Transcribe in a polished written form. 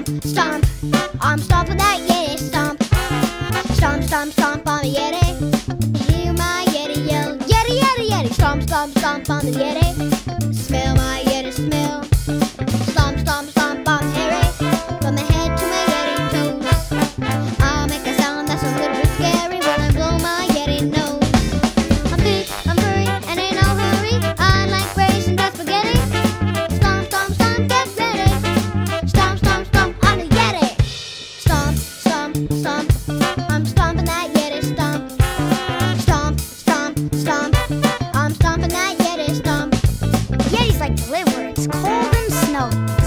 Stomp, I'm stomping that Yeti. Stomp, stomp, stomp, stomp on the Yeti. Hear my Yeti yell, Yeti, Yeti, Yeti. Stomp, stomp, stomp on the Yeti. Smell my Yeti smell. Stomp, stomp, stomp on Harry. From my head to my Yeti toes. I'll make a sound that's a little bit scary when I blow my Yeti nose. I'm big, I'm furry, and in no hurry. I like raisins and spaghetti. Stomp, stomp, stomp, get ready. Stomp, stomp, stomp on the Yeti. Stomp, stomp, stomp. I'm stomping that Yeti. Stomp, stomp, stomp, stomp. I'm stomping that Yeti. Stomp. Yeti's like the live where it's cold and snowy.